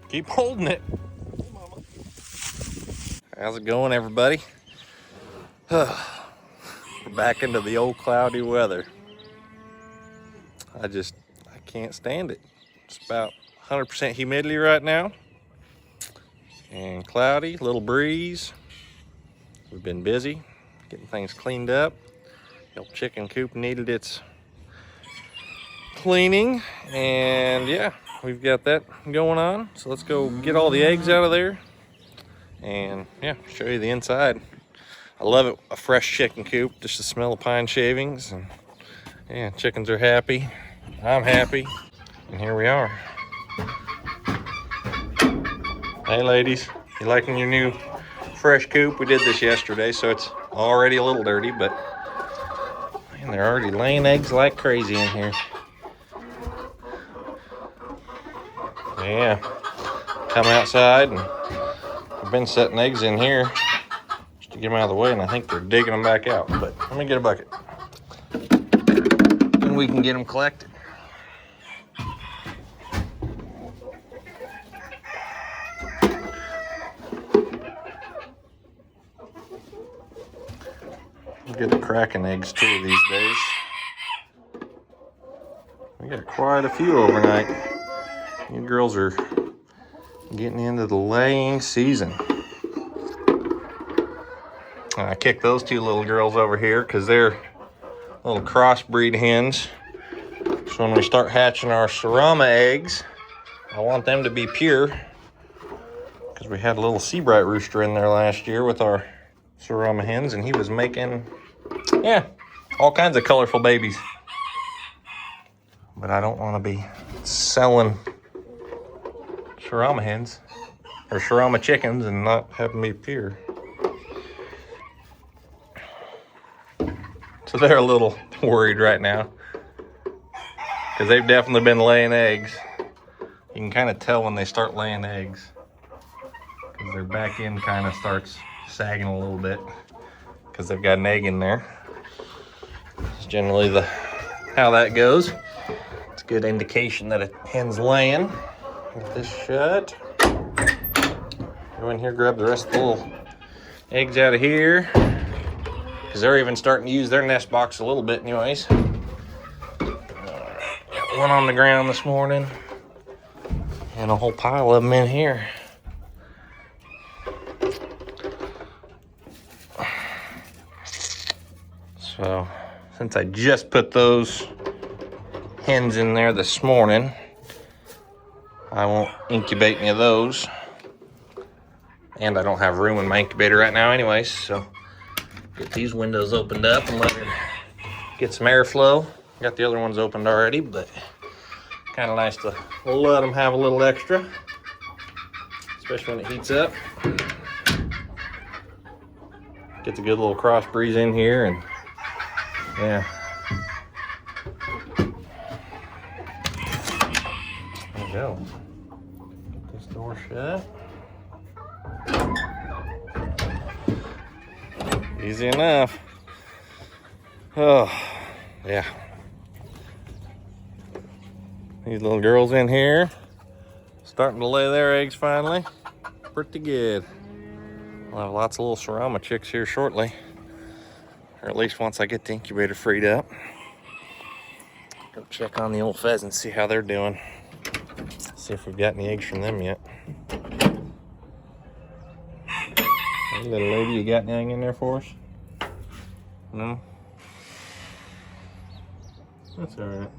Keep holding it. How's it going, everybody? We're back into the old cloudy weather. I can't stand it. It's about 100% humidity right now. And cloudy, little breeze. We've been busy getting things cleaned up. The old chicken coop needed its cleaning. And yeah, we've got that going on. So let's go get all the eggs out of there. And yeah, show you the inside. I love it, a fresh chicken coop, just the smell of pine shavings. And yeah, chickens are happy, I'm happy, and here we are. Hey ladies, you liking your new fresh coop? We did this yesterday, so it's already a little dirty, but man, they're already laying eggs like crazy in here. Yeah, come outside, and I've been setting eggs in here just to get them out of the way, and I think they're digging them back out, but let me get a bucket and we can get them collected. Good at cracking eggs too these days. We got quite a few overnight. You girls are getting into the laying season. I kicked those two little girls over here because they're little crossbreed hens. So when we start hatching our Serama eggs, I want them to be pure, because we had a little Seabright rooster in there last year with our Serama hens, and he was making, yeah, all kinds of colorful babies. But I don't want to be selling Serama hens or Serama chickens and not have them be pure. So they're a little worried right now because they've definitely been laying eggs. You can kind of tell when they start laying eggs because their back end kind of starts sagging a little bit because they've got an egg in there. It's generally how that goes. It's a good indication that a hen's laying. Get this shut. Go in here, grab the rest of the little eggs out of here, because they're even starting to use their nest box a little bit anyways. Got one on the ground this morning and a whole pile of them in here. So since I just put those hens in there this morning, I won't incubate any of those. And I don't have room in my incubator right now anyways, so get these windows opened up and let her get some airflow. Got the other ones opened already, but kind of nice to let them have a little extra, especially when it heats up. Gets a good little cross breeze in here, and yeah. There we go. Get this door shut. Easy enough. Oh, yeah. These little girls in here starting to lay their eggs finally. Pretty good. We'll have lots of little Serama chicks here shortly, or at least once I get the incubator freed up. Go check on the old pheasants, see how they're doing. See if we've got any eggs from them yet. Hey, little lady, you got anything in there for us? No? That's alright.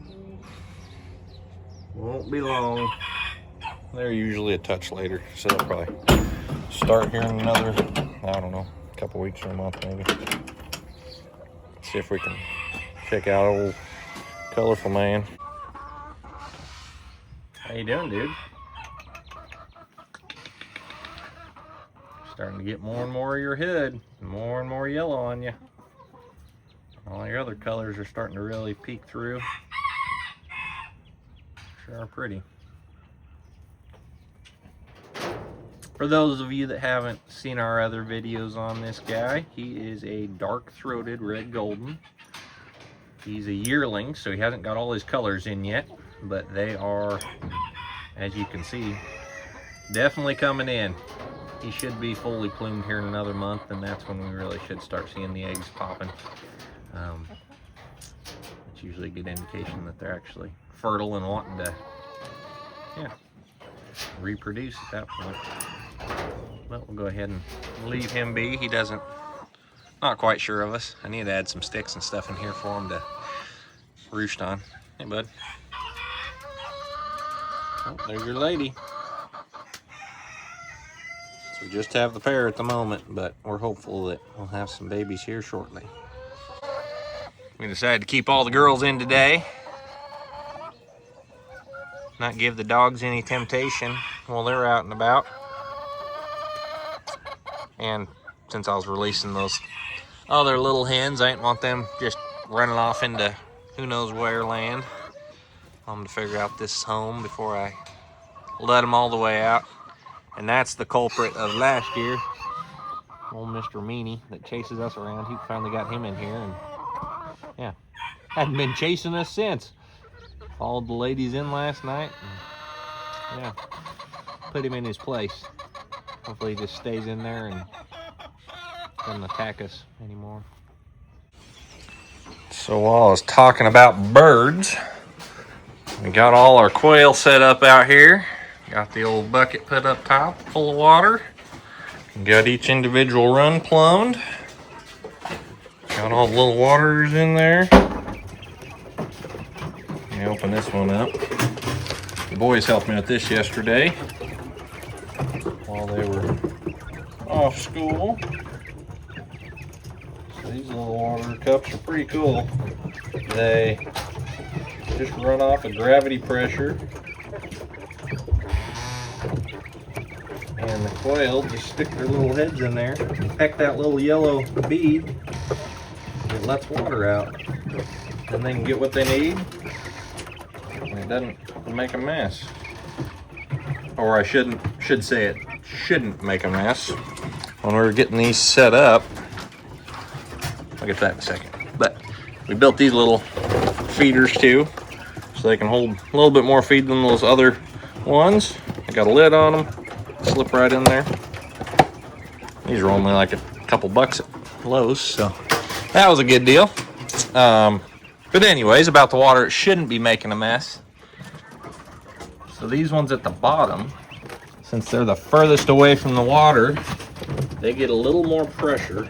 Won't be long. They're usually a touch later, so they'll probably start here in another, I don't know, couple weeks or a month maybe. See if we can check out old colorful man. How you doing, dude? Starting to get more and more of your hood, more and more yellow on you. All your other colors are starting to really peek through. Sure are pretty. For those of you that haven't seen our other videos on this guy, he is a dark-throated red golden. He's a yearling, so he hasn't got all his colors in yet, but they are as you can see, definitely coming in. He should be fully plumed here in another month, and that's when we really should start seeing the eggs popping. It's usually a good indication that they're actually fertile and wanting to, yeah, reproduce at that point. But we'll go ahead and leave him be. He doesn't, not quite sure of us. I need to add some sticks and stuff in here for him to roost on. Hey, bud. Oh, there's your lady. So we just have the pair at the moment, but we're hopeful that we'll have some babies here shortly. We decided to keep all the girls in today. Not give the dogs any temptation while they're out and about. And since I was releasing those other little hens, I didn't want them just running off into who knows where land. I'm going to figure out this home before I let them all the way out. And that's the culprit of last year. Old Mr. Meanie that chases us around. He finally got him in here, and yeah, hadn't been chasing us since. Followed the ladies in last night, and yeah, put him in his place. Hopefully he just stays in there and doesn't attack us anymore. So while I was talking about birds, we got all our quail set up out here. Got the old bucket put up top full of water. Got each individual run plumbed. Got all the little waters in there. Let me open this one up. The boys helped me with this yesterday while they were off school. So these little water cups are pretty cool. They just run off of gravity pressure. And the quail just stick their little heads in there and peck that little yellow bead. It lets water out. And they can get what they need. And it doesn't make a mess. Or I should say it shouldn't make a mess. When we were getting these set up, I'll get to that in a second. But we built these little feeders too, so they can hold a little bit more feed than those other ones. I got a lid on them. Slip right in there. These are only like a couple bucks at Lowe's, so that was a good deal. But anyways, about the water, it shouldn't be making a mess. So these ones at the bottom, since they're the furthest away from the water, they get a little more pressure.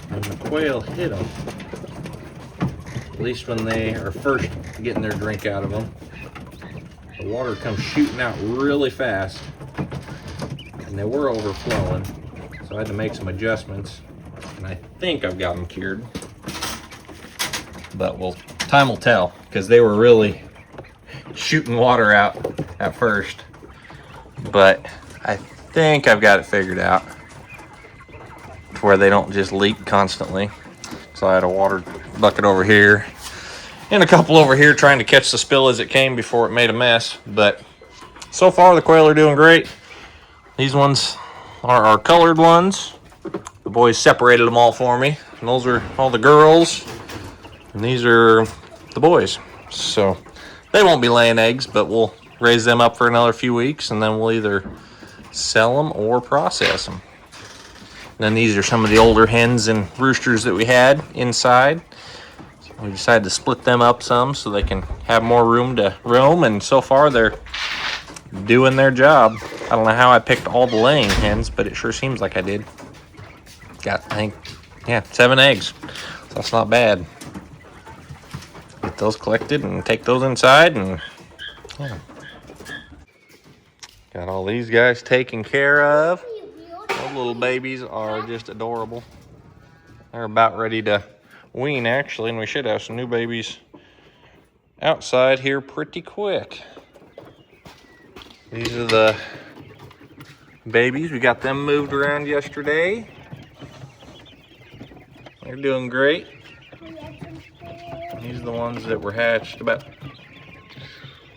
And the quail hit them, at least when they are first getting their drink out of them. The water comes shooting out really fast. And they were overflowing, so I had to make some adjustments, and I think I've got them cured. But time will tell, because they were really shooting water out at first. But I think I've got it figured out to where they don't just leak constantly. So I had a water bucket over here and a couple over here trying to catch the spill as it came before it made a mess. But so far the quail are doing great. These ones are our colored ones. The boys separated them all for me. And those are all the girls. And these are the boys. So they won't be laying eggs, but we'll raise them up for another few weeks, and then we'll either sell them or process them. And then these are some of the older hens and roosters that we had inside. We decided to split them up some so they can have more room to roam, and so far they're doing their job. I don't know how I picked all the laying hens, but it sure seems like I did. Got, I think, yeah, 7 eggs. So that's not bad. Get those collected and take those inside, and yeah. Got all these guys taken care of. Those little babies are just adorable. They're about ready to wean, actually, and we should have some new babies outside here pretty quick. These are the babies. We got them moved around yesterday. They're doing great. These are the ones that were hatched about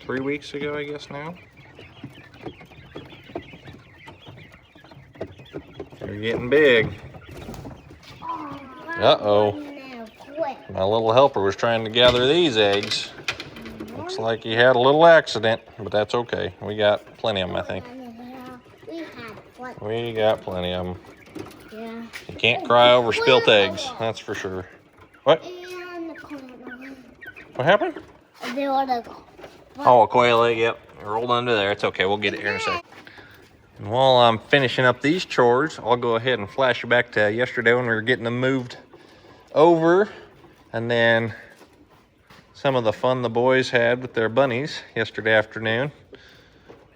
3 weeks ago, I guess now. They're getting big. Uh-oh. My little helper was trying to gather these eggs. Looks like he had a little accident, but that's okay. We got plenty of them, I think. We got plenty of them. Yeah. You can't cry over spilt eggs, that's for sure. What? What happened? Oh, a quail egg, yep. Rolled under there. It's okay, we'll get it here in a second. And while I'm finishing up these chores, I'll go ahead and flash you back to yesterday when we were getting them moved over. And then some of the fun the boys had with their bunnies yesterday afternoon.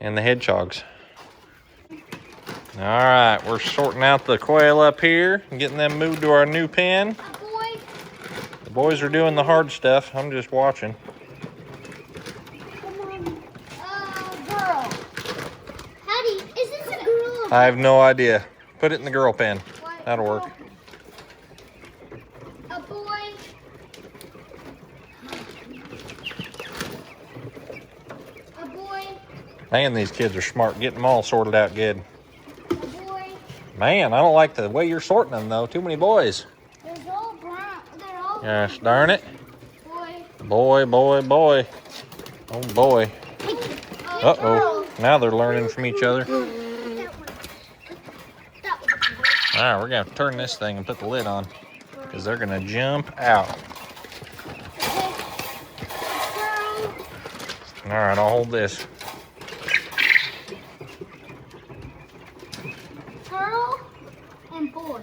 And the hedgehogs. All right, we're sorting out the quail up here and getting them moved to our new pen. The boys are doing the hard stuff. I'm just watching. Is this a girl? I have no idea. Put it in the girl pen. That'll work. A boy. A boy. Man, these kids are smart. Getting them all sorted out good. A boy. Man, I don't like the way you're sorting them, though. Too many boys. They're all brown. They're all Gosh darn it. boy. Boy, boy, boy. Oh, boy. Uh-oh. Now they're learning from each other. All right, we're going to turn this thing and put the lid on because they're going to jump out. All right, I'll hold this. Girl and boy.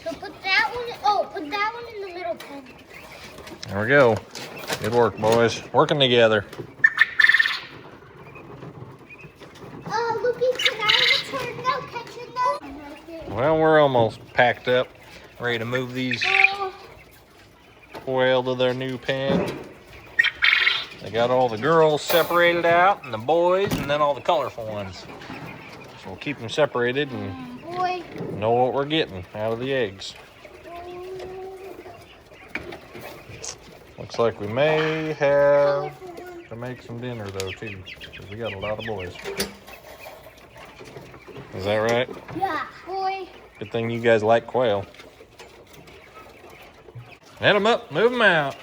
So put that one, put that one in the middle pen. There we go. Good work, boys. Working together. Well, we're almost packed up, ready to move these quail to their new pen. They got all the girls separated out and the boys and then all the colorful ones. So we'll keep them separated and know what we're getting out of the eggs. Looks like we may have to make some dinner though too, because we got a lot of boys. Is that right? Yeah, boy. Good thing you guys like quail. Head them up, move them out.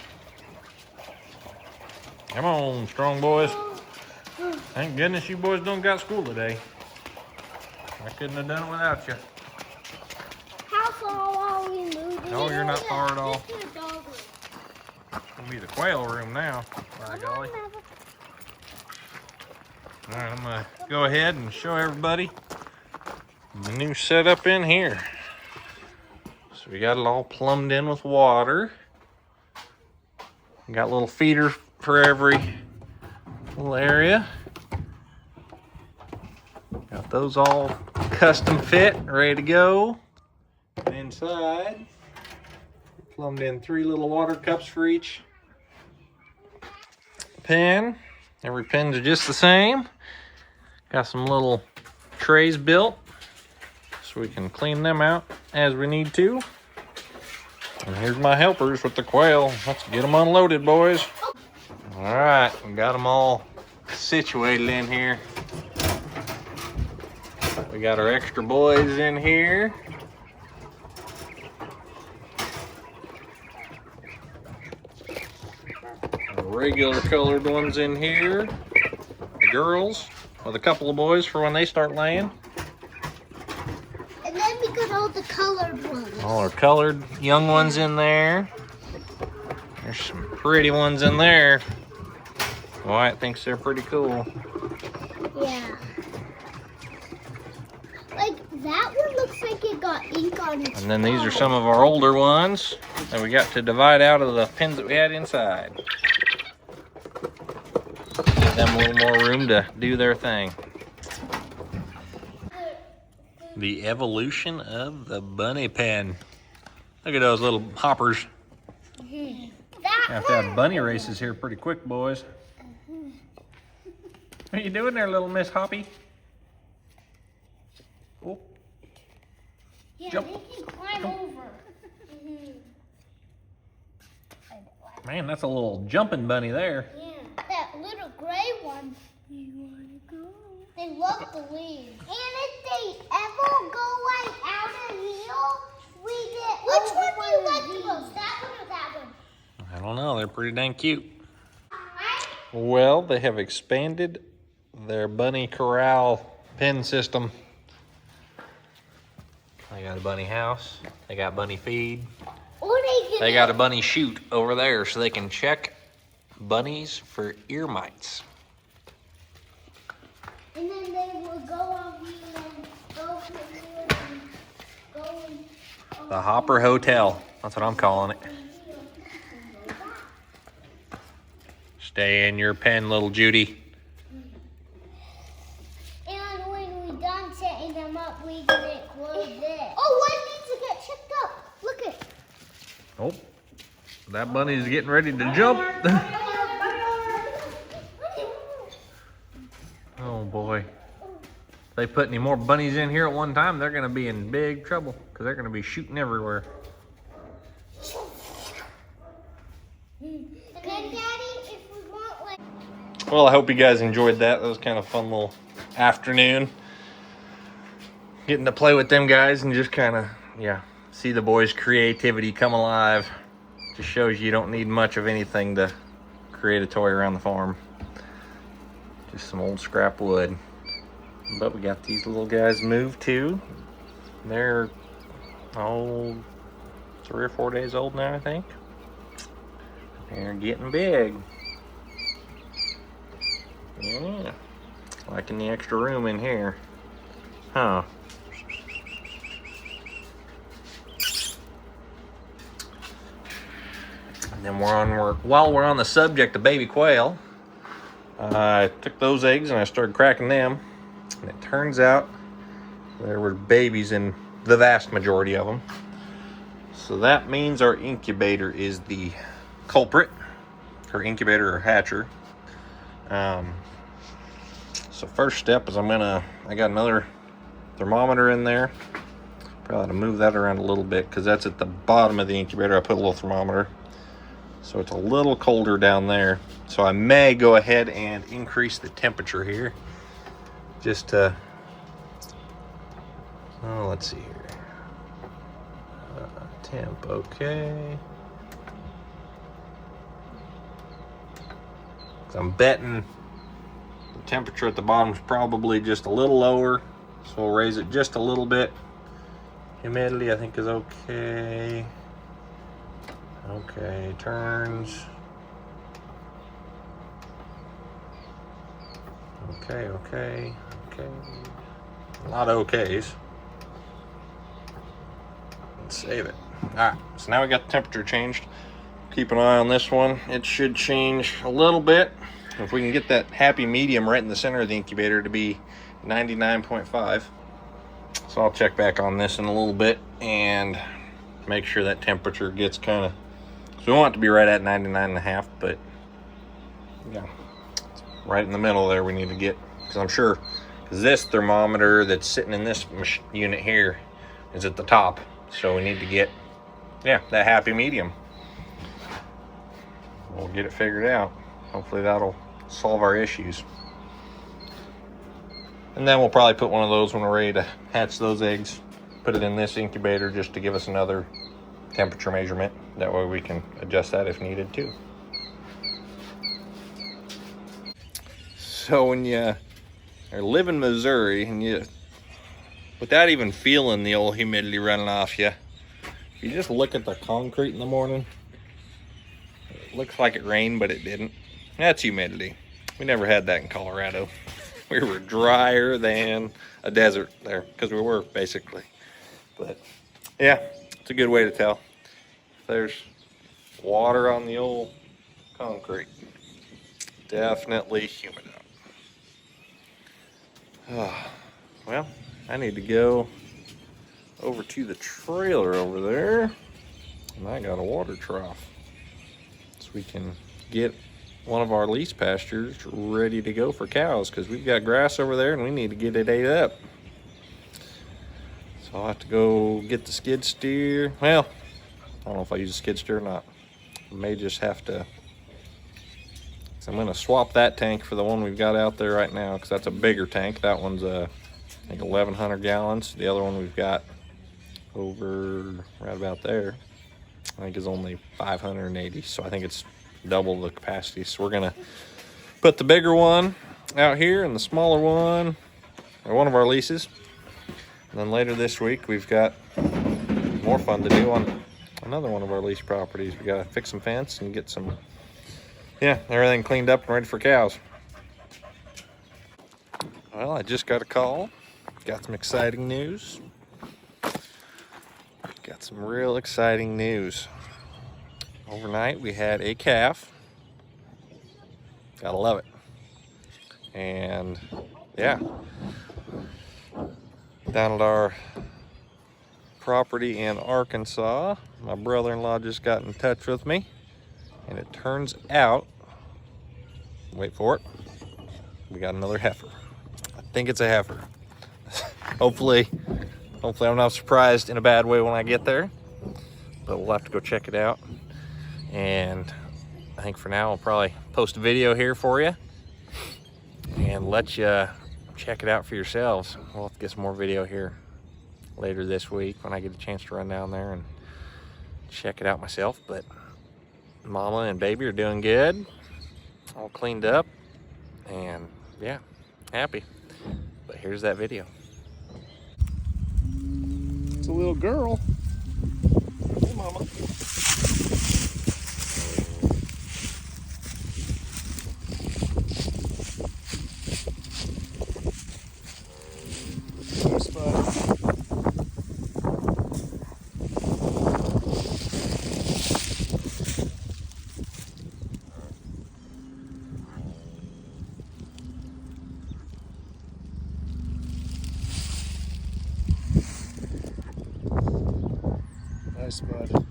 Come on, strong boys. Thank goodness you boys don't got school today. I couldn't have done it without you. How far are we moving? No, you're not far at all. It's gonna be the quail room now, by golly. All right, I'm gonna go ahead and show everybody the new setup in here. So we got it all plumbed in with water. We got a little feeder for every little area. Got those all custom fit, ready to go. And inside, plumbed in 3 little water cups for each pen. Every pens are just the same. Got some little trays built so we can clean them out as we need to. And here's my helpers with the quail. Let's get them unloaded, boys. All right, we got them all situated in here. We got our extra boys in here. Our regular colored ones in here. The girls with a couple of boys for when they start laying. And then we got all the colored ones. All our colored young ones in there. There's some pretty ones in there. Wyatt thinks they're pretty cool. Yeah. Like that one looks like it got ink on it. And then these are some of our older ones that we got to divide out of the pins that we had inside. Give them a little more room to do their thing. The evolution of the bunny pen. Look at those little hoppers. Have to have bunny races here pretty quick, boys. What are you doing there, little Miss Hoppy? Oh. Yeah, Jump. they can climb over. Man, that's a little jumping bunny there. Yeah, that little gray one. You wanna go? They love the leaves. And if they ever go like out of hill, we get. Which one do you like the most? That one or that one? I don't know, they're pretty dang cute. Well, they have expanded their bunny corral pen system. They got a bunny house, they got bunny feed. They got a bunny chute over there so they can check bunnies for ear mites. And then they will go on here and go to here and go and... The Hopper Hotel, that's what I'm calling it. Stay in your pen, little Judy. And when we're done setting them up, we can close this. Oh, one needs to get checked up. Look it. Oh, that bunny's getting ready to jump. Oh boy. If they put any more bunnies in here at one time, they're gonna be in big trouble because they're gonna be shooting everywhere. And then, Daddy, if we want like... Well, I hope you guys enjoyed that. That was kind of a fun little afternoon. Getting to play with them guys and just kind of, yeah, see the boys' creativity come alive. Just shows you don't need much of anything to create a toy around the farm. Just some old scrap wood. But we got these little guys moved too. They're, 3 or 4 days old now, I think. They're getting big. Yeah. Liking the extra room in here. Huh. And then while we're on the subject of baby quail, I took those eggs and I started cracking them. And it turns out there were babies in the vast majority of them. So that means our incubator is the culprit, or incubator or hatcher. So first step is I got another thermometer in there. Probably ought to move that around a little bit because that's at the bottom of the incubator. I put a little thermometer. So it's a little colder down there. So I may go ahead and increase the temperature here. Just to, let's see here. Temp, okay. So I'm betting the temperature at the bottom is probably just a little lower. So we'll raise it just a little bit. Humidity I think is okay. Okay, turns. Okay. A lot of okays. Let's save it. Alright, so now we got the temperature changed. Keep an eye on this one. It should change a little bit. If we can get that happy medium right in the center of the incubator to be 99.5. So I'll check back on this in a little bit and make sure that temperature gets kind of, so we want it to be right at 99.5, but yeah, right in the middle there we need to get, because I'm sure this thermometer that's sitting in this unit here is at the top, so we need to get, yeah, that happy medium. We'll get it figured out. Hopefully that'll solve our issues. And then we'll probably put one of those when we're ready to hatch those eggs, put it in this incubator just to give us another temperature measurement. That way we can adjust that if needed too. So when you live in Missouri and you, without even feeling the old humidity running off you, if you just look at the concrete in the morning, it looks like it rained, but it didn't. That's humidity. We never had that in Colorado. We were drier than a desert there, because we were basically. But yeah, it's a good way to tell. There's water on the old concrete. Definitely humid out. Well, I need to go over to the trailer over there, and I got a water trough, so we can get one of our lease pastures ready to go for cows, because we've got grass over there and we need to get it ate up. So I'll have to go get the skid steer. Well, I don't know if I use a skid steer or not. I may just have to, so I'm going to swap that tank for the one we've got out there right now, because that's a bigger tank. That one's I think 1,100 gallons. The other one we've got over right about there I think is only 580, so I think it's double the capacity. So we're gonna put the bigger one out here and the smaller one at one of our leases. And then later this week, we've got more fun to do on another one of our lease properties. We gotta fix some fence and get some, yeah, everything cleaned up and ready for cows. Well, I just got a call. Got some exciting news. Got some real exciting news. Overnight, we had a calf. Gotta love it. And yeah, down at our property in Arkansas, my brother-in-law just got in touch with me, and it turns out, wait for it, we got another heifer. I think it's a heifer. hopefully I'm not surprised in a bad way when I get there, but we'll have to go check it out. And I think for now I'll probably post a video here for you and let you check it out for yourselves. We'll have to get some more video here later this week when I get a chance to run down there and check it out myself. But mama and baby are doing good, all cleaned up, and yeah, happy. But here's that video. It's a little girl. Hey, mama. Nice, bud.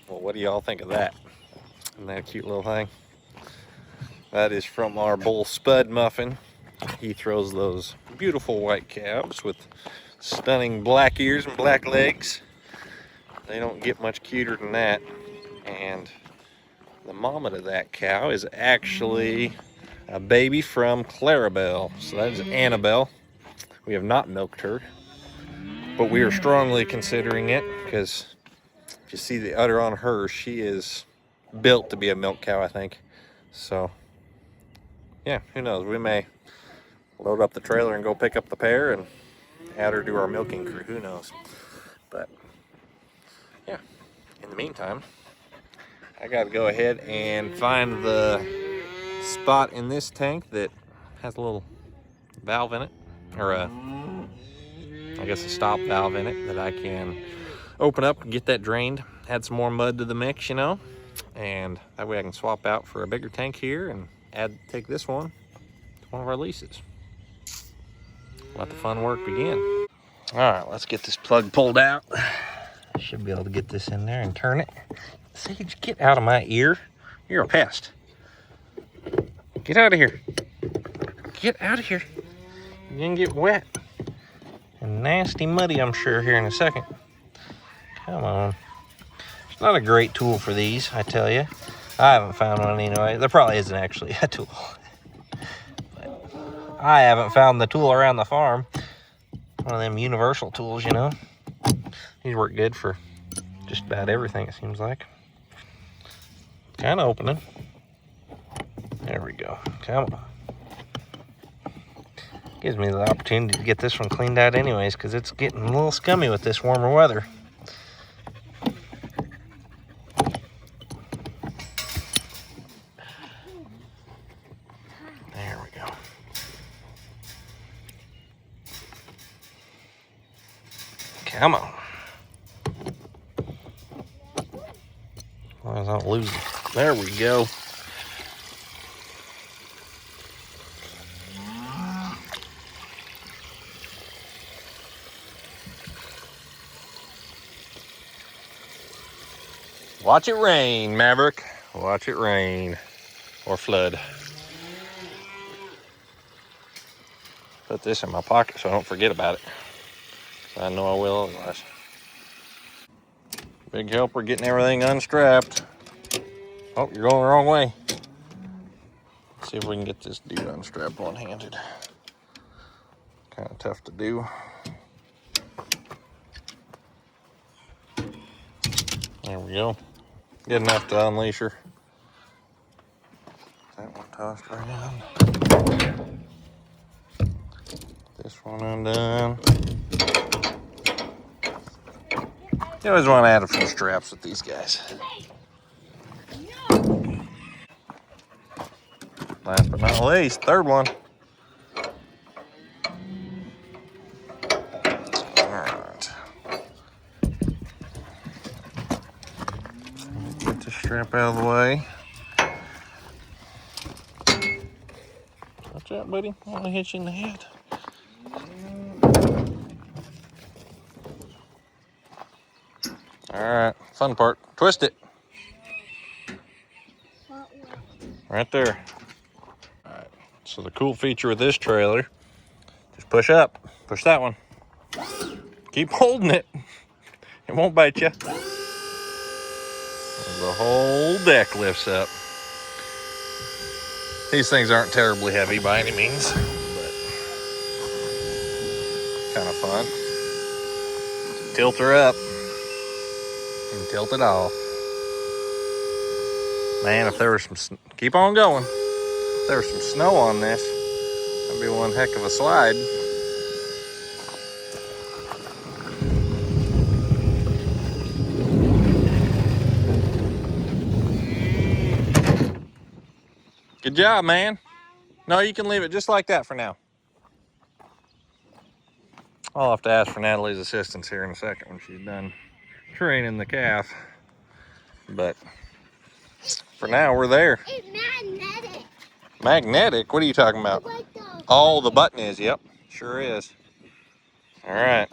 What do y'all think of that? Isn't that a cute little thing? That is from our bull Spud Muffin. He throws those beautiful white calves with stunning black ears and black legs. They don't get much cuter than that. And the mama to that cow is actually a baby from Clarabelle. So that is Annabelle. We have not milked her, but we are strongly considering it because if you see the udder on her, she is built to be a milk cow, I think. So, yeah, who knows? We may load up the trailer and go pick up the pair and add her to our milking crew. Who knows? But, yeah, in the meantime, I got to go ahead and find the spot in this tank that has a little valve in it, or I guess a stop valve in it that I can open up and get that drained, add some more mud to the mix, you know, and that way I can swap out for a bigger tank here and take this one to one of our leases. Let the fun work begin. All right, let's get this plug pulled out. Should be able to get this in there and turn it. Sage, get out of my ear. You're a pest. Get out of here. Get out of here. You're gonna get wet and nasty muddy, I'm sure, here in a second. Come on. It's not a great tool for these, I tell you. I haven't found one anyway. There probably isn't actually a tool. But I haven't found the tool around the farm. One of them universal tools, you know. These work good for just about everything, it seems like. Kind of opening. There we go. Come on. Gives me the opportunity to get this one cleaned out anyways, because it's getting a little scummy with this warmer weather. There we go. Come on. As long as I don't lose it. There we go. Watch it rain, Maverick. Watch it rain or flood. Put this in my pocket so I don't forget about it. I know I will otherwise. Big helper getting everything unstrapped. Oh, you're going the wrong way. Let's see if we can get this dude unstrapped one-handed. Kind of tough to do. There we go. Good enough to unleash her. That one tossed right in. This one undone. You always want to add a few straps with these guys. Last but not least, third one. Alright. Get the strap out of the way. Watch out, buddy. I want to hit you in the head. Alright, fun part. Twist it. Right there. Alright, so the cool feature with this trailer, just push up. Push that one. Keep holding it. It won't bite you. The whole deck lifts up. These things aren't terribly heavy by any means, but kind of fun. Tilt her up and tilt it off. Man, if there was some, keep on going. If there was some snow on this, that'd be one heck of a slide. Good job, man. No, you can leave it just like that for now. I'll have to ask for Natalie's assistance here in a second when she's done training the calf. But for now, we're there. It's magnetic. Magnetic? What are you talking about? Oh, the button is. Yep, sure is. All right.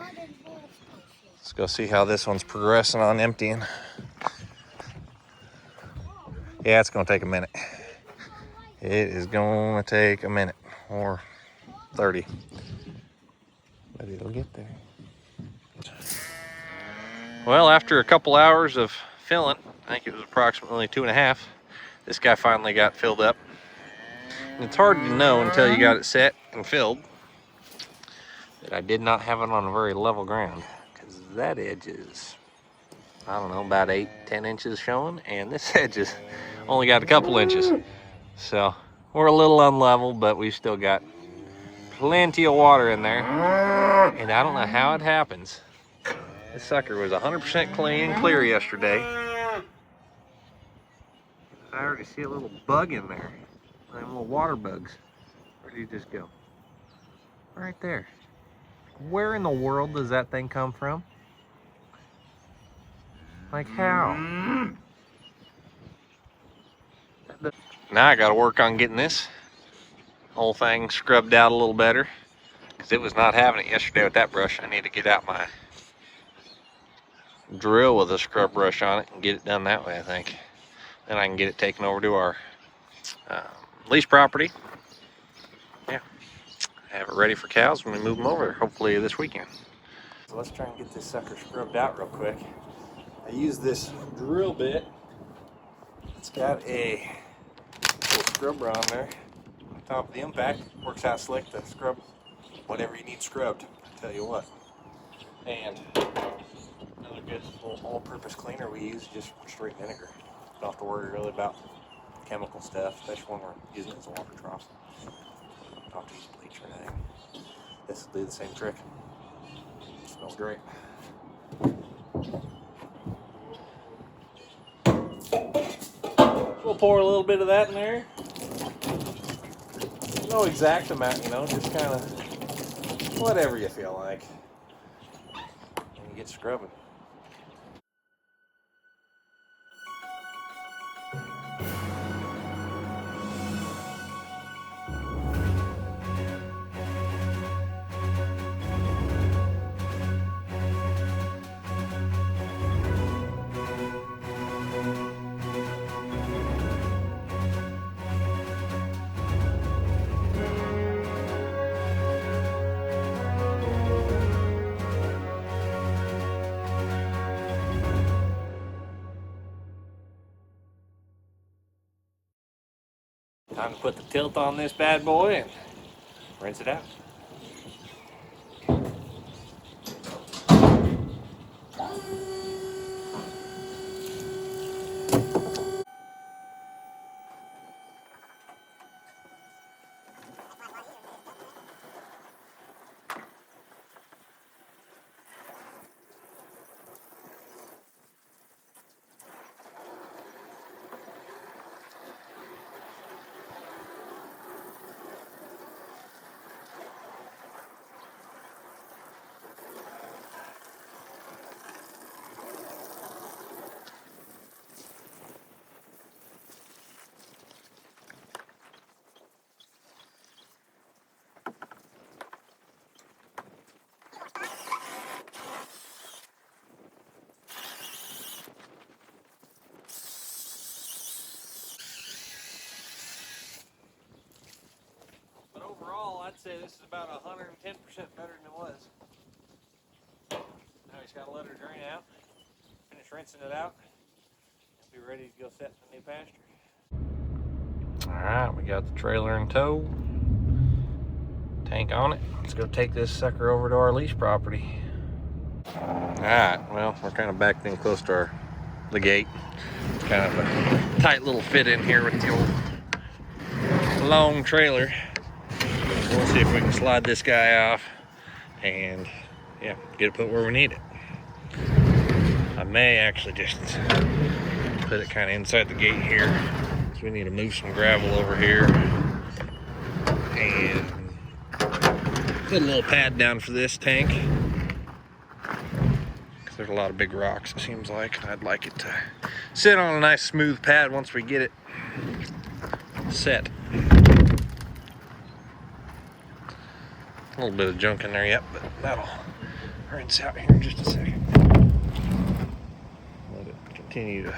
Let's go see how this one's progressing on emptying. Yeah, it's going to take a minute. It is going to take a minute or 30. But it'll get there. Well, after a couple hours of filling, I think it was approximately 2.5, this guy finally got filled up. And it's hard to know until you got it set and filled that I did not have it on a very level ground, because that edge is, I don't know, about 8-10 inches showing, and this edge is only got a couple inches. So we're a little unlevel, but we've still got plenty of water in there. And I don't know how it happens. This sucker was 100% clear yesterday. I already see a little bug in there. Them little water bugs. Where did he just go? Right there. Where in the world does that thing come from? Like how? Now I got to work on getting this whole thing scrubbed out a little better, because it was not having it yesterday with that brush. I need to get out my drill with a scrub brush on it and get it done that way, I think. Then I can get it taken over to our lease property. Yeah, have it ready for cows when we move them over, hopefully this weekend. So let's try and get this sucker scrubbed out real quick. I use this drill bit. It's got a little scrubber on there on top of the impact. Works out slick to scrub whatever you need scrubbed, I tell you what. And another good little all-purpose cleaner we use is just straight vinegar. Don't have to worry really about chemical stuff, especially when we're using it as a water trough. Don't have to use bleach or anything. This will do the same trick. Smells great. We'll pour a little bit of that in there. No exact amount, you know, just kind of whatever you feel like. And you get scrubbing. Time to put the tilt on this bad boy and rinse it out. But overall, I'd say this is about 110% better than it was. Now he's got to let her drain out, finish rinsing it out, and be ready to go set in the new pasture. Alright, we got the trailer in tow, tank on it. Let's go take this sucker over to our lease property. Alright, well, we're kind of backed in close to the gate. It's kind of a tight little fit in here with the old long trailer. We'll see if we can slide this guy off and yeah, get it put where we need it. I may actually just put it kind of inside the gate here. So we need to move some gravel over here and put a little pad down for this tank. Because there's a lot of big rocks, it seems like. I'd like it to sit on a nice smooth pad once we get it set. A little bit of junk in there yet, but that'll rinse out here in just a second. Let it continue to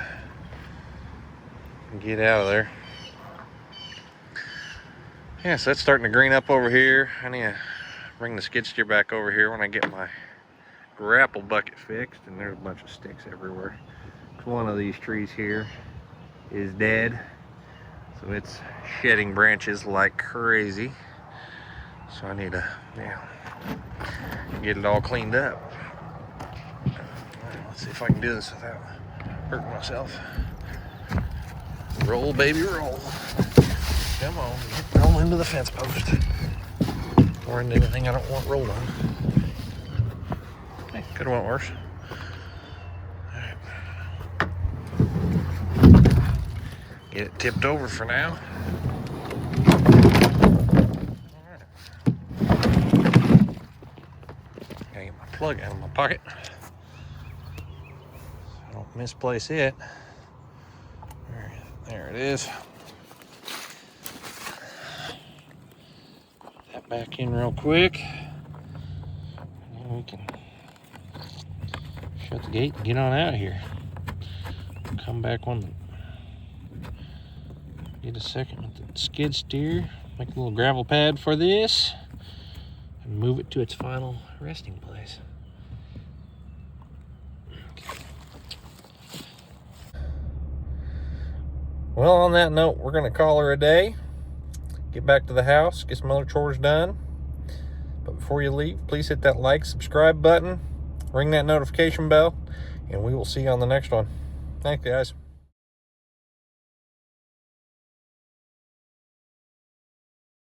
get out of there. Yeah, so that's starting to green up over here. I need to bring the skid steer back over here when I get my grapple bucket fixed, and there's a bunch of sticks everywhere. One of these trees here is dead, so it's shedding branches like crazy. So I need to, get it all cleaned up. Let's see if I can do this without hurting myself. Roll, baby, roll. Come on, roll into the fence post. Or into anything I don't want rolled on. Hey, could have went worse. All right. Get it tipped over for now. Gotta get my plug out of my pocket so I don't misplace it. There it is. Put that back in real quick. And then we can shut the gate and get on out of here. Come back when get a second with the skid steer. Make a little gravel pad for this. And move it to its final resting place. Okay. Well, on that note, we're going to call her a day. Get back to the house, get some other chores done. But before you leave, please hit that like, subscribe button, ring that notification bell, and we will see you on the next one. Thanks, guys.